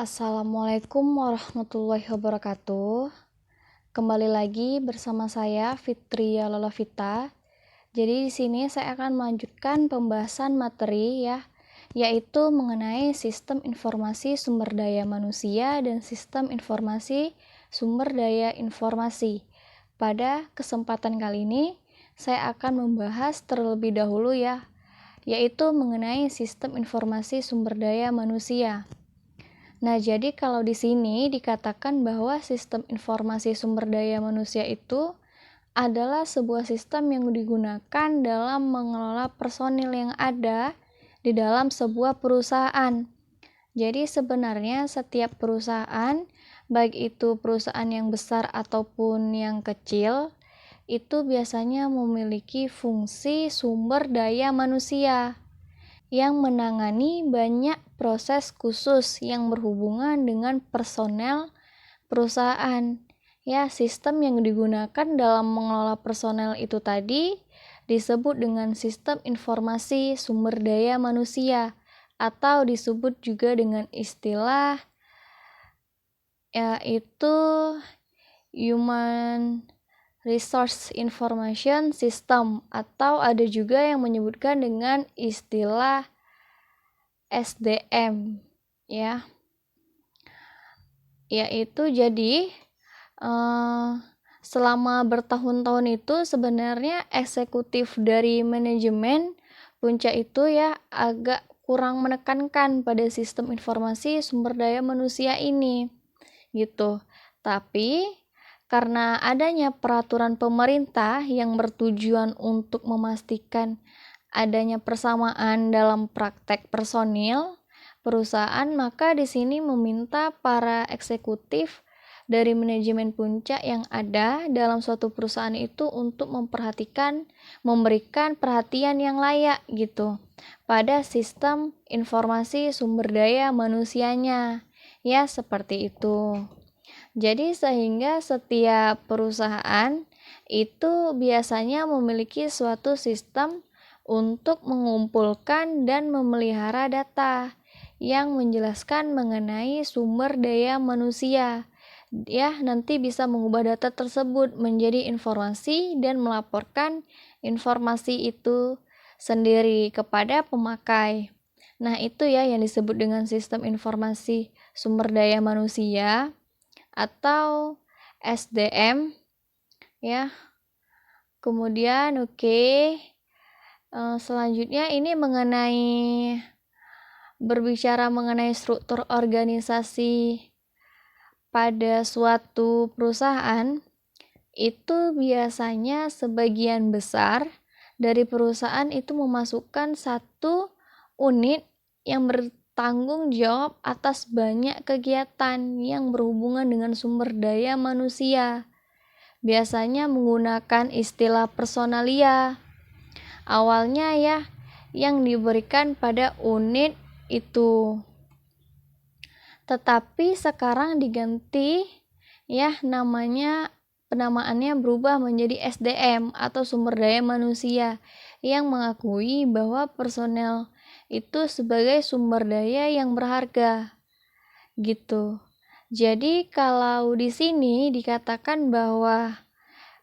Assalamualaikum warahmatullahi wabarakatuh. Kembali lagi bersama saya Fitria Lolovita. Jadi di sini saya akan melanjutkan pembahasan materi yaitu mengenai sistem informasi sumber daya manusia dan sistem informasi sumber daya informasi. Pada kesempatan kali ini saya akan membahas terlebih dahulu yaitu mengenai sistem informasi sumber daya manusia. Nah, jadi kalau di sini dikatakan bahwa sistem informasi sumber daya manusia itu adalah sebuah sistem yang digunakan dalam mengelola personil yang ada di dalam sebuah perusahaan. Jadi sebenarnya setiap perusahaan, baik itu perusahaan yang besar ataupun yang kecil, itu biasanya memiliki fungsi sumber daya manusia yang menangani banyak proses khusus yang berhubungan dengan personel perusahaan. Sistem yang digunakan dalam mengelola personel itu tadi disebut dengan sistem informasi sumber daya manusia atau disebut juga dengan istilah yaitu Human Resource Information System, atau ada juga yang menyebutkan dengan istilah SDM yaitu jadi selama bertahun-tahun itu sebenarnya eksekutif dari manajemen Puncak itu agak kurang menekankan pada sistem informasi sumber daya manusia ini gitu. Tapi karena adanya peraturan pemerintah yang bertujuan untuk memastikan adanya persamaan dalam praktek personil perusahaan, maka di sini meminta para eksekutif dari manajemen puncak yang ada dalam suatu perusahaan itu untuk memberikan perhatian yang layak gitu pada sistem informasi sumber daya manusianya. Seperti itu. Jadi sehingga setiap perusahaan itu biasanya memiliki suatu sistem untuk mengumpulkan dan memelihara data yang menjelaskan mengenai sumber daya manusia. Nanti bisa mengubah data tersebut menjadi informasi dan melaporkan informasi itu sendiri kepada pemakai. Nah, itu yang disebut dengan sistem informasi sumber daya manusia atau SDM Kemudian selanjutnya ini berbicara mengenai struktur organisasi pada suatu perusahaan. Itu biasanya sebagian besar dari perusahaan itu memasukkan satu unit yang bertanggung jawab atas banyak kegiatan yang berhubungan dengan sumber daya manusia. Biasanya menggunakan istilah personalia. Awalnya yang diberikan pada unit itu. Tetapi sekarang diganti penamaannya berubah menjadi SDM atau sumber daya manusia yang mengakui bahwa personel itu sebagai sumber daya yang berharga gitu. Jadi kalau di sini dikatakan bahwa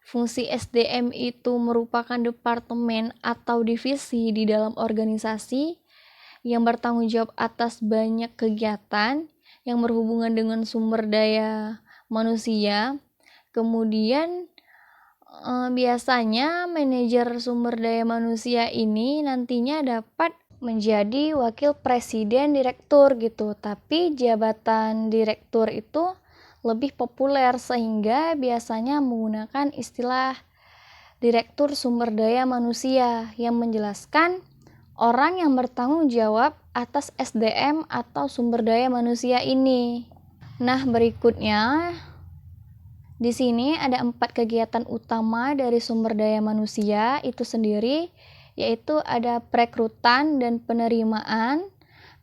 fungsi SDM itu merupakan departemen atau divisi di dalam organisasi yang bertanggung jawab atas banyak kegiatan yang berhubungan dengan sumber daya manusia. Kemudian biasanya manajer sumber daya manusia ini nantinya dapat menjadi wakil presiden direktur gitu. Tapi jabatan direktur itu lebih populer sehingga biasanya menggunakan istilah direktur sumber daya manusia yang menjelaskan orang yang bertanggung jawab atas SDM atau sumber daya manusia ini. Nah, berikutnya di sini ada 4 kegiatan utama dari sumber daya manusia itu sendiri, yaitu ada perekrutan dan penerimaan,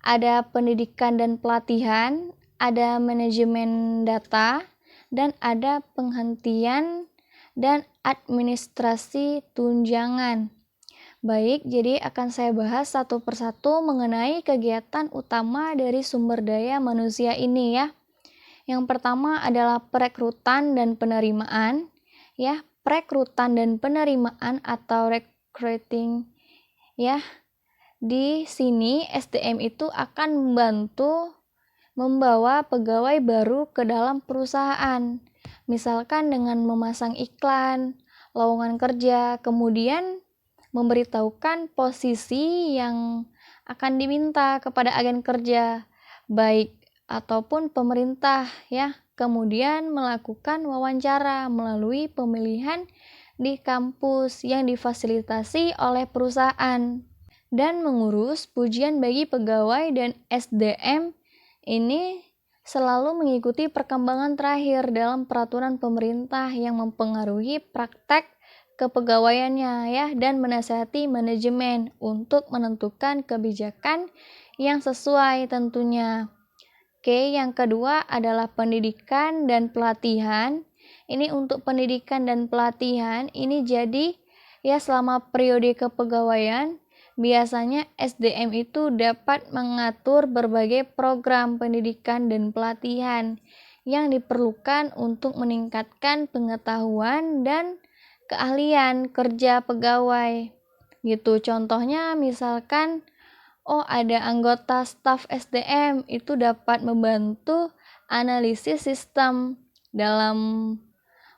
ada pendidikan dan pelatihan, ada manajemen data, dan ada penghentian dan administrasi tunjangan. Baik, jadi akan saya bahas satu persatu mengenai kegiatan utama dari sumber daya manusia ini ya. Yang pertama adalah perekrutan dan penerimaan ya. Perekrutan dan penerimaan atau recruiting ya. Di sini SDM itu akan membantu membawa pegawai baru ke dalam perusahaan. Misalkan dengan memasang iklan, lowongan kerja, kemudian memberitahukan posisi yang akan diminta kepada agen kerja, baik ataupun pemerintah ya. Kemudian melakukan wawancara melalui pemilihan di kampus yang difasilitasi oleh perusahaan dan mengurus pujian bagi pegawai dan SDM ini selalu mengikuti perkembangan terakhir dalam peraturan pemerintah yang mempengaruhi praktek kepegawaiannya ya dan menasihati manajemen untuk menentukan kebijakan yang sesuai tentunya. Oke, yang kedua adalah pendidikan dan pelatihan. Ini untuk pendidikan dan pelatihan ini jadi ya selama periode kepegawaian biasanya SDM itu dapat mengatur berbagai program pendidikan dan pelatihan yang diperlukan untuk meningkatkan pengetahuan dan keahlian kerja pegawai. Gitu. Contohnya misalkan ada anggota staf SDM itu dapat membantu analisis sistem dalam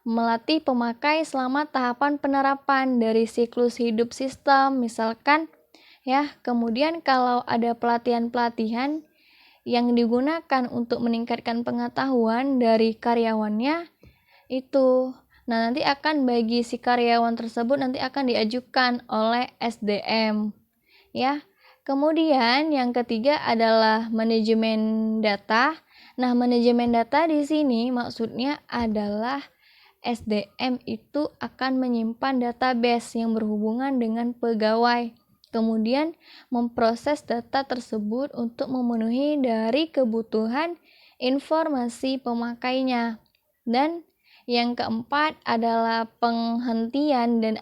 melatih pemakai selama tahapan penerapan dari siklus hidup sistem misalkan ya. Kemudian kalau ada pelatihan-pelatihan yang digunakan untuk meningkatkan pengetahuan dari karyawannya itu, nah nanti akan bagi si karyawan tersebut nanti akan diajukan oleh SDM ya. Kemudian yang ketiga adalah manajemen data. Nah, manajemen data di sini maksudnya adalah SDM itu akan menyimpan database yang berhubungan dengan pegawai. Kemudian memproses data tersebut untuk memenuhi dari kebutuhan informasi pemakainya. Dan yang keempat adalah penghentian dan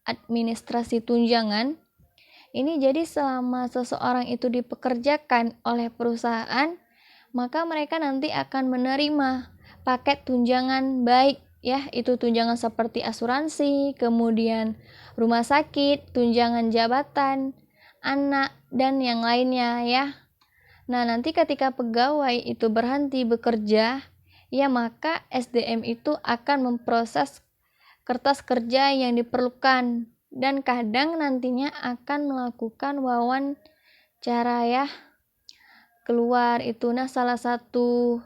administrasi tunjangan. Ini jadi selama seseorang itu dipekerjakan oleh perusahaan, maka mereka nanti akan menerima paket tunjangan baik ya, itu tunjangan seperti asuransi, kemudian rumah sakit, tunjangan jabatan, anak, dan yang lainnya ya. Nah, nanti ketika pegawai itu berhenti bekerja, ya maka SDM itu akan memproses kertas kerja yang diperlukan dan kadang nantinya akan melakukan wawancara ya keluar itu. Nah, salah satu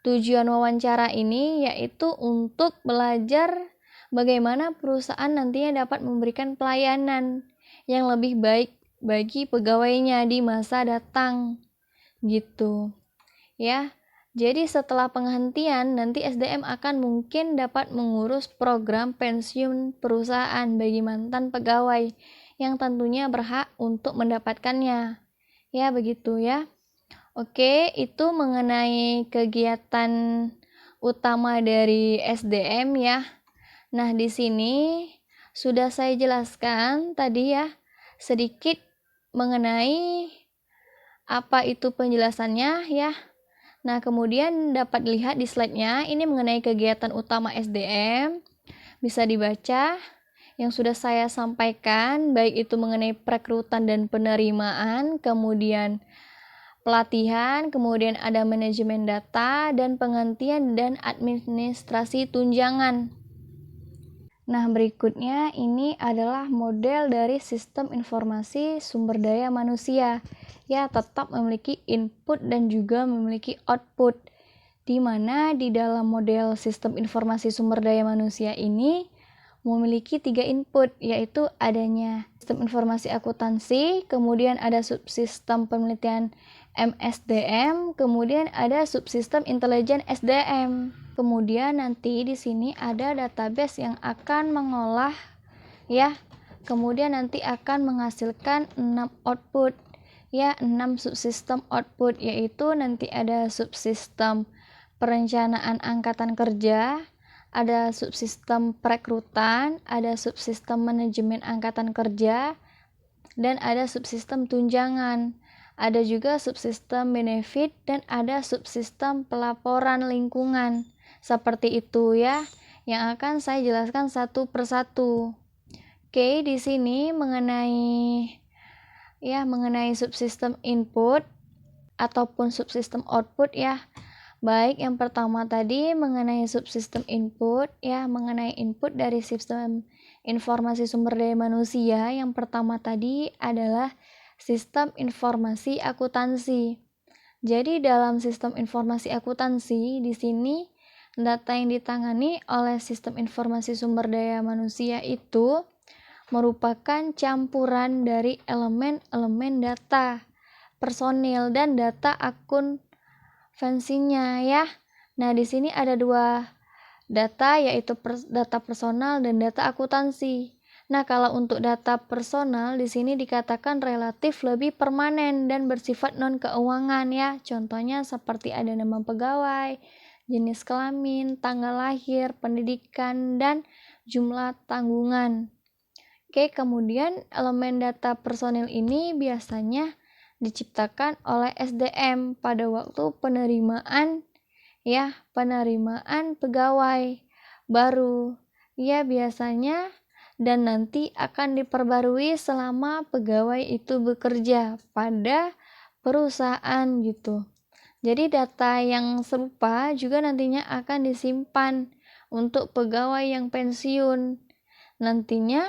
tujuan wawancara ini yaitu untuk belajar bagaimana perusahaan nantinya dapat memberikan pelayanan yang lebih baik bagi pegawainya di masa datang gitu ya. Jadi setelah penghentian nanti SDM akan mungkin dapat mengurus program pensiun perusahaan bagi mantan pegawai yang tentunya berhak untuk mendapatkannya. Ya begitu ya. Oke, itu mengenai kegiatan utama dari SDM ya. Nah, di sini sudah saya jelaskan tadi ya sedikit mengenai apa itu penjelasannya ya. Nah, kemudian dapat dilihat di slide-nya, ini mengenai kegiatan utama SDM. Bisa dibaca yang sudah saya sampaikan, baik itu mengenai perekrutan dan penerimaan, kemudian pelatihan, kemudian ada manajemen data, dan penghentian dan administrasi tunjangan. Nah, berikutnya ini adalah model dari sistem informasi sumber daya manusia. Ya, tetap memiliki input dan juga memiliki output. Di mana di dalam model sistem informasi sumber daya manusia ini memiliki 3 input, yaitu adanya sistem informasi akuntansi, kemudian ada subsistem penelitian MSDM, kemudian ada subsistem intelijen SDM. Kemudian nanti di sini ada database yang akan mengolah ya. Kemudian nanti akan menghasilkan 6 output ya, 6 subsistem output, yaitu nanti ada subsistem perencanaan angkatan kerja, ada subsistem perekrutan, ada subsistem manajemen angkatan kerja, dan ada subsistem tunjangan. Ada juga subsistem benefit dan ada subsistem pelaporan lingkungan. Seperti itu ya, yang akan saya jelaskan satu persatu. Oke, di sini mengenai subsistem input ataupun subsistem output ya. Baik, yang pertama tadi mengenai subsistem input ya, mengenai input dari sistem informasi sumber daya manusia. Yang pertama tadi adalah sistem informasi akuntansi. Jadi dalam sistem informasi akuntansi di sini data yang ditangani oleh sistem informasi sumber daya manusia itu merupakan campuran dari elemen-elemen data personil dan data akuntansinya ya. Nah, di sini ada dua data, yaitu data personal dan data akuntansi. Nah, kalau untuk data personal di sini dikatakan relatif lebih permanen dan bersifat non keuangan ya. Contohnya seperti ada nama pegawai, jenis kelamin, tanggal lahir, pendidikan, dan jumlah tanggungan. Oke, kemudian elemen data personil ini biasanya diciptakan oleh SDM pada waktu penerimaan pegawai baru ya biasanya, dan nanti akan diperbarui selama pegawai itu bekerja pada perusahaan gitu. Jadi data yang serupa juga nantinya akan disimpan untuk pegawai yang pensiun nantinya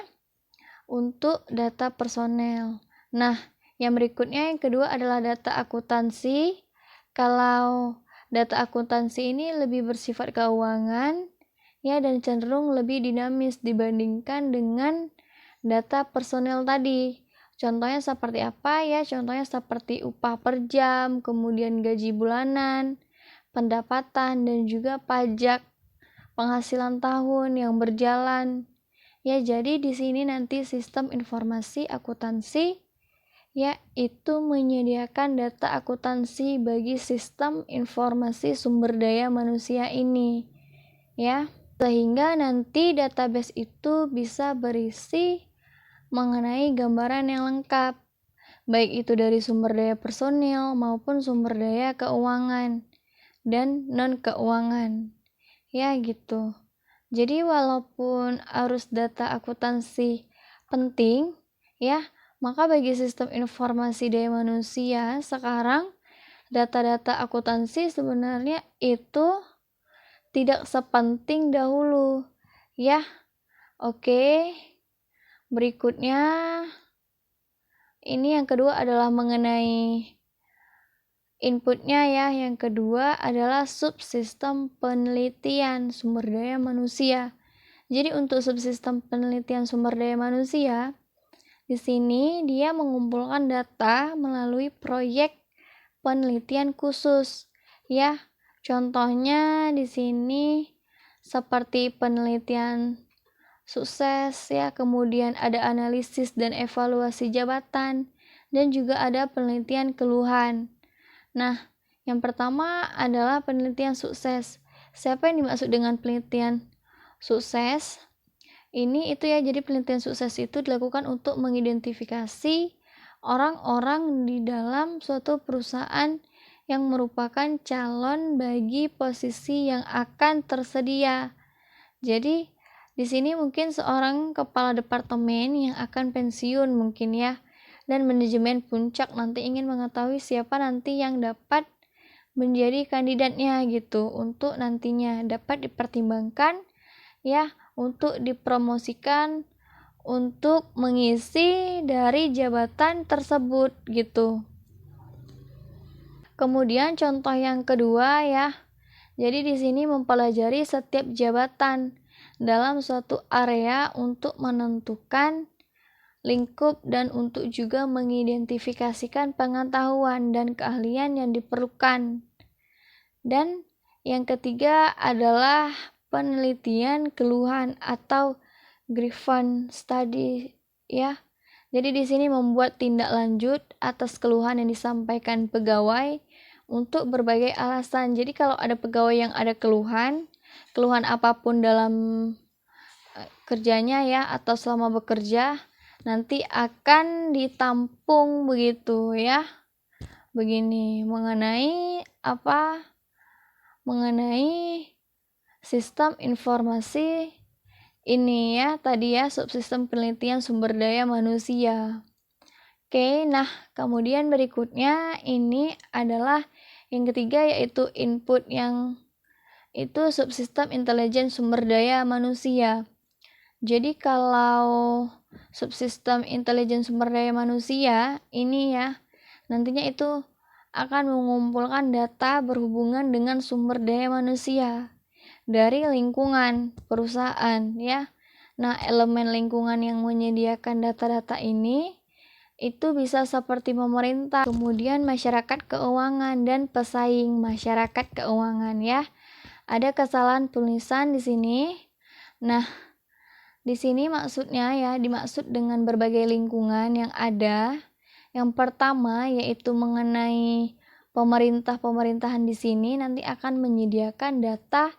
untuk data personel. Nah, yang berikutnya yang kedua adalah data akuntansi. Kalau data akuntansi ini lebih bersifat keuangan ya, dan cenderung lebih dinamis dibandingkan dengan data personel tadi. Contohnya seperti apa ya? Contohnya seperti upah per jam, kemudian gaji bulanan, pendapatan, dan juga pajak penghasilan tahun yang berjalan. Ya, jadi di sini nanti sistem informasi akuntansi yaitu menyediakan data akuntansi bagi sistem informasi sumber daya manusia ini ya, sehingga nanti database itu bisa berisi mengenai gambaran yang lengkap, baik itu dari sumber daya personil maupun sumber daya keuangan dan non keuangan ya gitu. Jadi walaupun arus data akuntansi penting ya, maka bagi sistem informasi daya manusia sekarang data-data akuntansi sebenarnya itu tidak sepenting dahulu ya. Oke, berikutnya ini yang kedua adalah mengenai inputnya ya. Yang kedua adalah subsistem penelitian sumber daya manusia. Jadi untuk subsistem penelitian sumber daya manusia, di sini dia mengumpulkan data melalui proyek penelitian khusus ya. Contohnya di sini seperti penelitian sukses ya, kemudian ada analisis dan evaluasi jabatan, dan juga ada penelitian keluhan. Nah, yang pertama adalah penelitian sukses. Siapa yang dimaksud dengan penelitian sukses? Ini itu ya, jadi penelitian sukses itu dilakukan untuk mengidentifikasi orang-orang di dalam suatu perusahaan yang merupakan calon bagi posisi yang akan tersedia. Jadi, di sini mungkin seorang kepala departemen yang akan pensiun mungkin ya, dan manajemen puncak nanti ingin mengetahui siapa nanti yang dapat menjadi kandidatnya gitu, untuk nantinya dapat dipertimbangkan ya, untuk dipromosikan untuk mengisi dari jabatan tersebut gitu. Kemudian contoh yang kedua ya, jadi di sini mempelajari setiap jabatan dalam suatu area untuk menentukan lingkup dan untuk juga mengidentifikasikan pengetahuan dan keahlian yang diperlukan. Dan yang ketiga adalah penelitian keluhan atau grievance study ya. Jadi di sini membuat tindak lanjut atas keluhan yang disampaikan pegawai untuk berbagai alasan. Jadi kalau ada pegawai yang ada keluhan apapun dalam kerjanya ya, atau selama bekerja, nanti akan ditampung begitu ya. Begini, mengenai sistem informasi ini ya, tadi ya, subsistem penelitian sumber daya manusia. Oke, nah kemudian berikutnya ini adalah yang ketiga, yaitu input, yang itu subsistem intelijen sumber daya manusia. Jadi kalau subsistem intelijen sumber daya manusia ini ya, nantinya itu akan mengumpulkan data berhubungan dengan sumber daya manusia dari lingkungan perusahaan ya. Nah, elemen lingkungan yang menyediakan data-data ini itu bisa seperti pemerintah, kemudian masyarakat keuangan dan pesaing masyarakat keuangan ya. Ada kesalahan tulisan di sini. Nah, di sini maksudnya ya, dimaksud dengan berbagai lingkungan yang ada. Yang pertama yaitu mengenai pemerintahan di sini nanti akan menyediakan data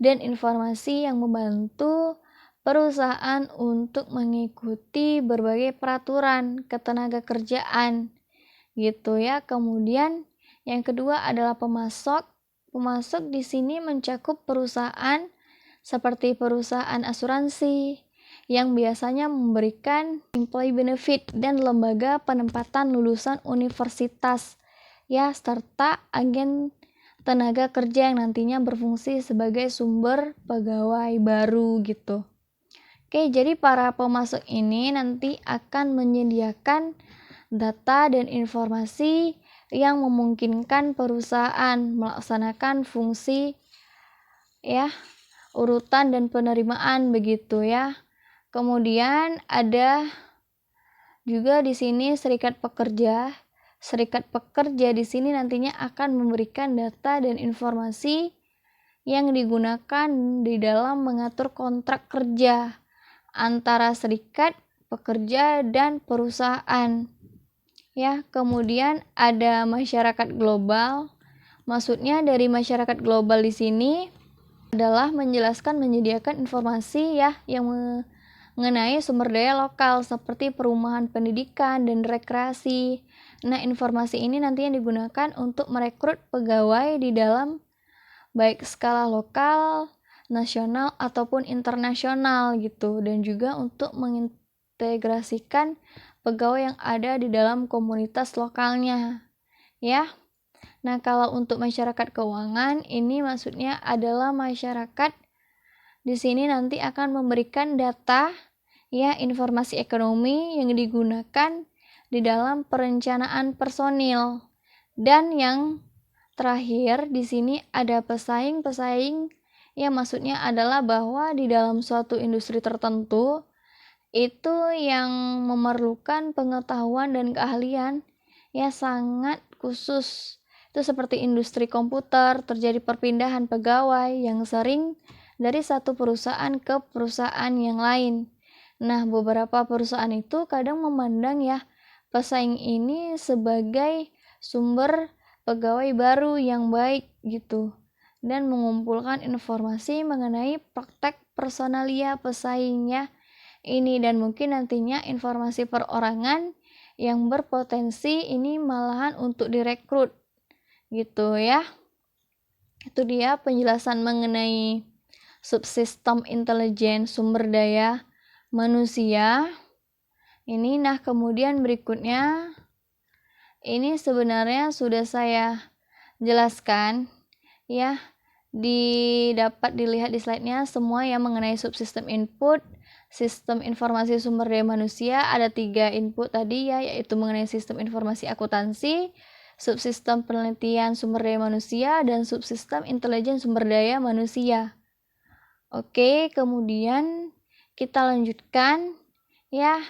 dan informasi yang membantu perusahaan untuk mengikuti berbagai peraturan ketenagakerjaan gitu ya. Kemudian yang kedua adalah pemasok. Pemasok di sini mencakup perusahaan seperti perusahaan asuransi yang biasanya memberikan employee benefit dan lembaga penempatan lulusan universitas ya, serta agen tenaga kerja yang nantinya berfungsi sebagai sumber pegawai baru gitu. Oke, jadi para pemasok ini nanti akan menyediakan data dan informasi yang memungkinkan perusahaan melaksanakan fungsi ya, urutan dan penerimaan begitu ya. Kemudian ada juga di sini serikat pekerja. Serikat pekerja di sini nantinya akan memberikan data dan informasi yang digunakan di dalam mengatur kontrak kerja antara serikat pekerja dan perusahaan. Ya, kemudian ada masyarakat global. Maksudnya dari masyarakat global di sini adalah menjelaskan, menyediakan informasi ya yang mengenai sumber daya lokal seperti perumahan, pendidikan, dan rekreasi. Nah, informasi ini nantinya digunakan untuk merekrut pegawai di dalam baik skala lokal, nasional, ataupun internasional gitu, dan juga untuk mengintegrasikan pegawai yang ada di dalam komunitas lokalnya ya. Nah, kalau untuk masyarakat keuangan ini maksudnya adalah masyarakat di sini nanti akan memberikan data ya, informasi ekonomi yang digunakan di dalam perencanaan personil. Dan yang terakhir di sini ada pesaing-pesaing, ya maksudnya adalah bahwa di dalam suatu industri tertentu itu yang memerlukan pengetahuan dan keahlian ya sangat khusus. Itu seperti industri komputer, terjadi perpindahan pegawai yang sering dari satu perusahaan ke perusahaan yang lain. Nah, beberapa perusahaan itu kadang memandang ya pesaing ini sebagai sumber pegawai baru yang baik gitu, dan mengumpulkan informasi mengenai praktek personalia pesaingnya ini, dan mungkin nantinya informasi perorangan yang berpotensi ini malahan untuk direkrut gitu ya. Itu dia penjelasan mengenai subsistem intelijen sumber daya manusia ini. Nah, kemudian berikutnya ini sebenarnya sudah saya jelaskan ya, dapat dilihat di slide-nya semua yang mengenai subsistem input, sistem informasi sumber daya manusia. Ada 3 input tadi ya, yaitu mengenai sistem informasi akuntansi, subsistem penelitian sumber daya manusia, dan subsistem intelijen sumber daya manusia. Oke, kemudian kita lanjutkan ya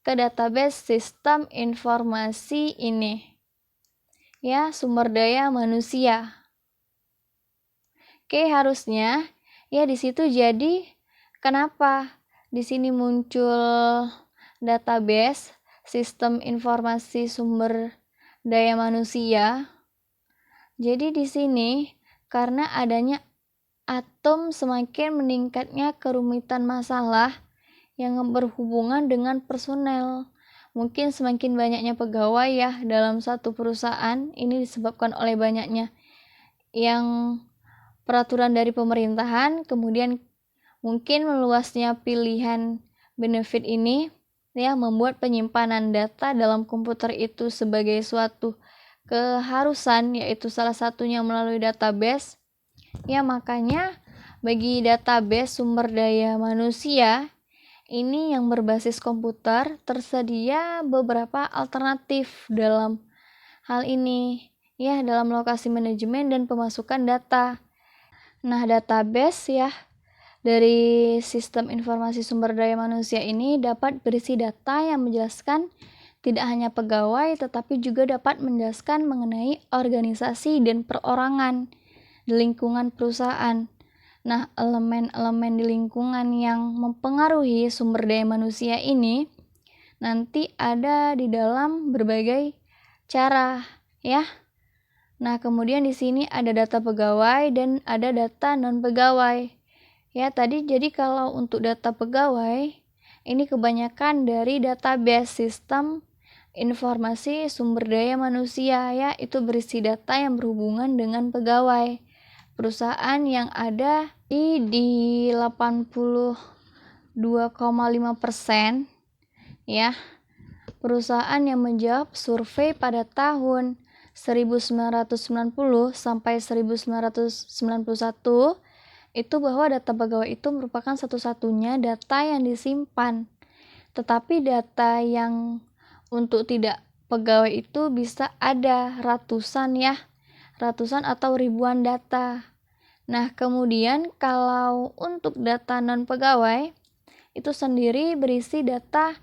ke database sistem informasi ini ya, sumber daya manusia. Oke, harusnya ya di situ. Jadi kenapa di sini muncul database sistem informasi sumber daya manusia? Jadi di sini karena adanya atom, semakin meningkatnya kerumitan masalah yang berhubungan dengan personel. Mungkin semakin banyaknya pegawai ya dalam satu perusahaan, ini disebabkan oleh banyaknya yang peraturan dari pemerintahan, kemudian mungkin meluasnya pilihan benefit ini ya membuat penyimpanan data dalam komputer itu sebagai suatu keharusan, yaitu salah satunya melalui database. Ya, makanya bagi database sumber daya manusia ini yang berbasis komputer tersedia beberapa alternatif dalam hal ini ya, dalam lokasi manajemen dan pemasukan data. Nah, database ya dari sistem informasi sumber daya manusia ini dapat berisi data yang menjelaskan tidak hanya pegawai tetapi juga dapat menjelaskan mengenai organisasi dan perorangan di lingkungan perusahaan. Nah, elemen-elemen di lingkungan yang mempengaruhi sumber daya manusia ini nanti ada di dalam berbagai cara, ya. Nah, kemudian di sini ada data pegawai dan ada data non-pegawai. Ya, tadi jadi kalau untuk data pegawai, ini kebanyakan dari database sistem informasi sumber daya manusia, ya, itu berisi data yang berhubungan dengan pegawai. Perusahaan yang ada di 82,5% ya. Perusahaan yang menjawab survei pada tahun 1990 sampai 1991 itu bahwa data pegawai itu merupakan satu-satunya data yang disimpan. Tetapi data yang untuk tidak pegawai itu bisa ada ratusan ya, ratusan atau ribuan data. Nah, kemudian kalau untuk data non-pegawai itu sendiri berisi data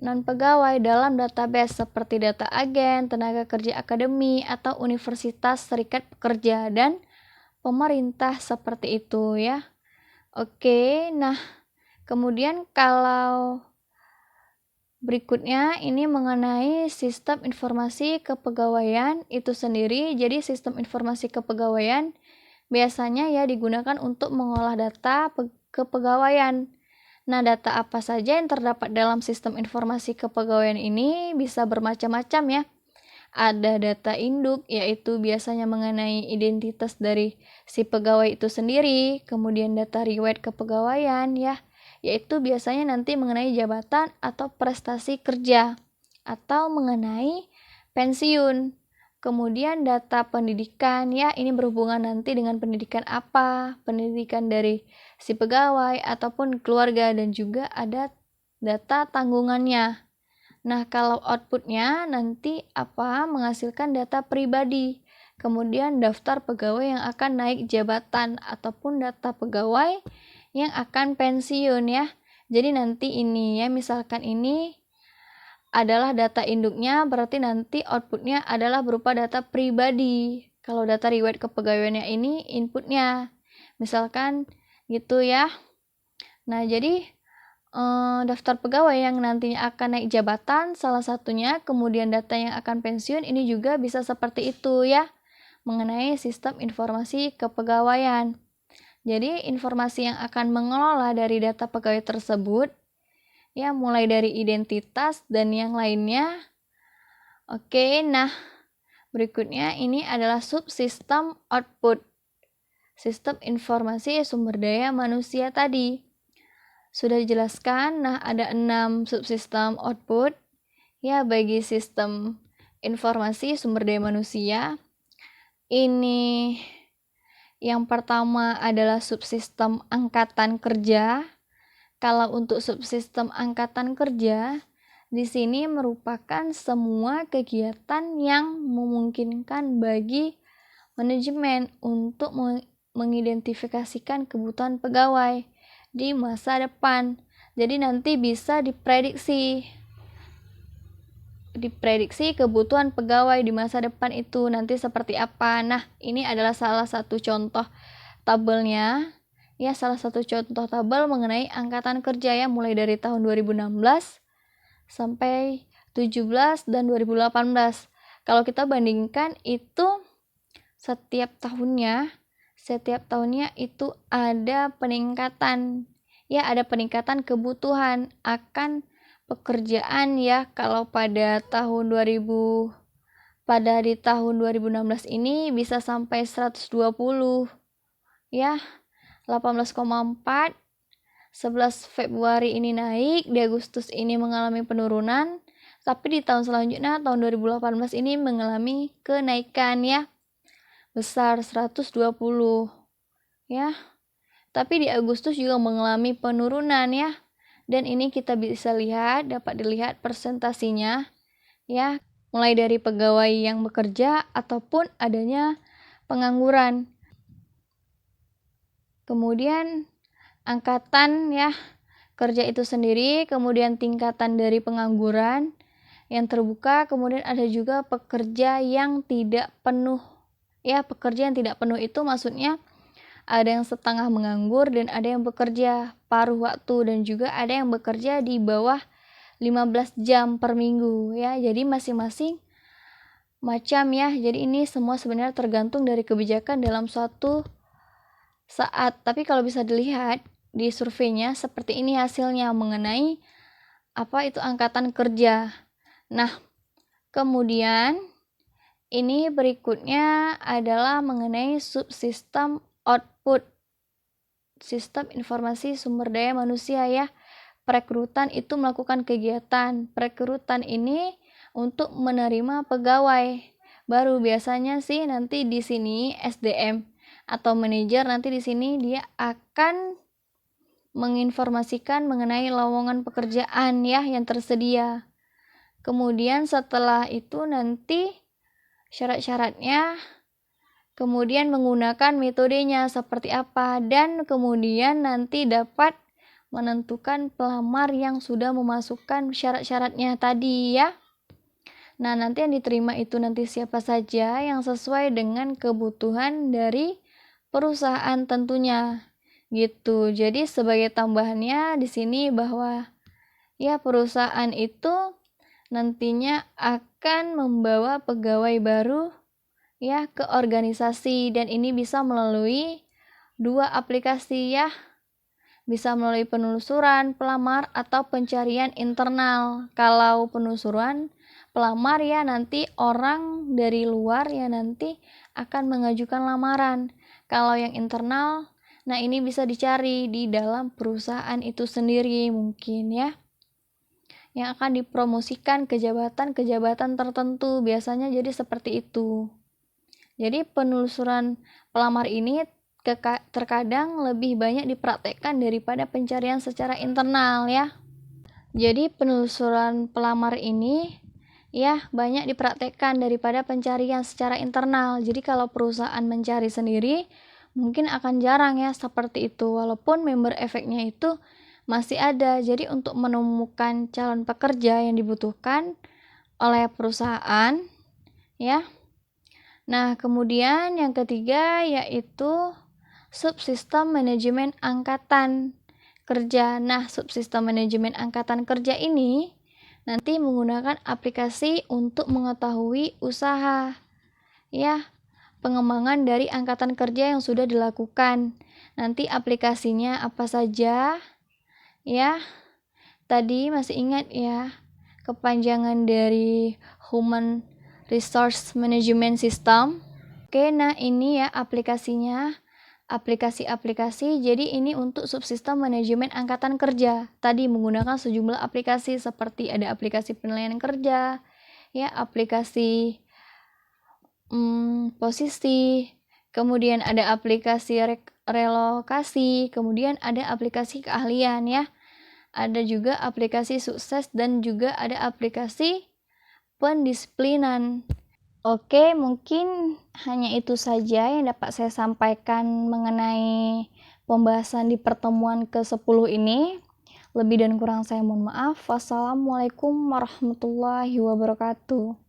non-pegawai dalam database seperti data agen, tenaga kerja akademi, atau universitas, serikat pekerja, dan pemerintah seperti itu ya. Oke, nah kemudian kalau berikutnya ini mengenai sistem informasi kepegawaian itu sendiri. Jadi sistem informasi kepegawaian biasanya ya digunakan untuk mengolah data kepegawaian. Nah, data apa saja yang terdapat dalam sistem informasi kepegawaian ini bisa bermacam-macam ya. Ada data induk, yaitu biasanya mengenai identitas dari si pegawai itu sendiri, kemudian data riwayat kepegawaian ya, yaitu biasanya nanti mengenai jabatan atau prestasi kerja, atau mengenai pensiun. Kemudian data pendidikan ya, ini berhubungan nanti dengan pendidikan apa, pendidikan dari si pegawai ataupun keluarga, dan juga ada data tanggungannya. Nah, kalau outputnya nanti apa, menghasilkan data pribadi, kemudian daftar pegawai yang akan naik jabatan ataupun data pegawai yang akan pensiun ya. Jadi nanti ini ya, misalkan ini adalah data induknya, berarti nanti outputnya adalah berupa data pribadi. Kalau data riwayat kepegawaiannya ini inputnya, misalkan gitu ya. Nah, jadi daftar pegawai yang nantinya akan naik jabatan salah satunya, kemudian data yang akan pensiun ini juga bisa seperti itu ya, mengenai sistem informasi kepegawaian. Jadi informasi yang akan mengelola dari data pegawai tersebut ya, mulai dari identitas dan yang lainnya. Oke, nah berikutnya ini adalah subsistem output, sistem informasi sumber daya manusia tadi. Sudah dijelaskan, nah ada 6 subsistem output ya bagi sistem informasi sumber daya manusia. Ini yang pertama adalah subsistem angkatan kerja. Kalau untuk subsistem angkatan kerja, di sini merupakan semua kegiatan yang memungkinkan bagi manajemen untuk mengidentifikasikan kebutuhan pegawai di masa depan. Jadi nanti bisa diprediksi kebutuhan pegawai di masa depan itu nanti seperti apa. Nah, ini adalah salah satu contoh tabelnya. Ya, salah satu contoh tabel mengenai angkatan kerja ya, mulai dari tahun 2016 sampai 17 dan 2018. Kalau kita bandingkan itu setiap tahunnya itu ada peningkatan ya ada peningkatan kebutuhan akan pekerjaan ya. Kalau di tahun 2016 ini bisa sampai 120 ya, 18,4. 11 Februari ini naik, di Agustus ini mengalami penurunan, tapi di tahun selanjutnya tahun 2018 ini mengalami kenaikan ya, besar 120 ya. Tapi di Agustus juga mengalami penurunan ya. Dan ini kita bisa lihat, dapat dilihat persentasinya ya, mulai dari pegawai yang bekerja ataupun adanya pengangguran. Kemudian angkatan ya kerja itu sendiri, kemudian tingkatan dari pengangguran yang terbuka, kemudian ada juga pekerja yang tidak penuh. Ya, pekerja yang tidak penuh itu maksudnya ada yang setengah menganggur dan ada yang bekerja paruh waktu, dan juga ada yang bekerja di bawah 15 jam per minggu ya. Jadi masing-masing macam ya. Jadi ini semua sebenarnya tergantung dari kebijakan dalam suatu saat. Tapi kalau bisa dilihat di surveinya seperti ini hasilnya mengenai apa itu angkatan kerja. Nah, kemudian ini berikutnya adalah mengenai subsistem output, sistem informasi sumber daya manusia ya. Perekrutan itu melakukan kegiatan. Perekrutan ini untuk menerima pegawai baru. Biasanya sih nanti di sini SDM atau manajer, nanti di sini dia akan menginformasikan mengenai lowongan pekerjaan ya yang tersedia. Kemudian setelah itu nanti syarat-syaratnya, kemudian menggunakan metodenya seperti apa, dan kemudian nanti dapat menentukan pelamar yang sudah memasukkan syarat-syaratnya tadi ya. Nah, nanti yang diterima itu nanti siapa saja yang sesuai dengan kebutuhan dari perusahaan tentunya. Gitu. Jadi sebagai tambahannya di sini bahwa ya perusahaan itu nantinya akan membawa pegawai baru ya ke organisasi, dan ini bisa melalui 2 aplikasi ya. Bisa melalui penelusuran pelamar atau pencarian internal. Kalau penelusuran pelamar ya nanti orang dari luar ya nanti akan mengajukan lamaran. Kalau yang internal, nah ini bisa dicari di dalam perusahaan itu sendiri mungkin ya, yang akan dipromosikan ke jabatan-jabatan tertentu, biasanya jadi seperti itu. Jadi penelusuran pelamar ini terkadang lebih banyak dipraktekkan daripada pencarian secara internal ya. Jadi penelusuran pelamar ini ya banyak dipraktekkan daripada pencarian secara internal. Jadi kalau perusahaan mencari sendiri mungkin akan jarang ya seperti itu, walaupun member efeknya itu masih ada. Jadi untuk menemukan calon pekerja yang dibutuhkan oleh perusahaan ya. Nah, kemudian yang ketiga yaitu subsistem manajemen angkatan kerja. Nah, subsistem manajemen angkatan kerja ini nanti menggunakan aplikasi untuk mengetahui usaha ya, pengembangan dari angkatan kerja yang sudah dilakukan. Nanti aplikasinya apa saja ya. Tadi masih ingat ya kepanjangan dari Human Resource Management System. Oke, nah ini ya aplikasinya, aplikasi-aplikasi. Jadi ini untuk subsistem manajemen angkatan kerja. Tadi menggunakan sejumlah aplikasi seperti ada aplikasi penilaian kerja, ya aplikasi posisi, kemudian ada aplikasi relokasi, kemudian ada aplikasi keahlian ya. Ada juga aplikasi sukses dan juga ada aplikasi pendisiplinan. Oke, mungkin hanya itu saja yang dapat saya sampaikan mengenai pembahasan di pertemuan ke-10 ini. Lebih dan kurang saya mohon maaf. Wassalamualaikum warahmatullahi wabarakatuh.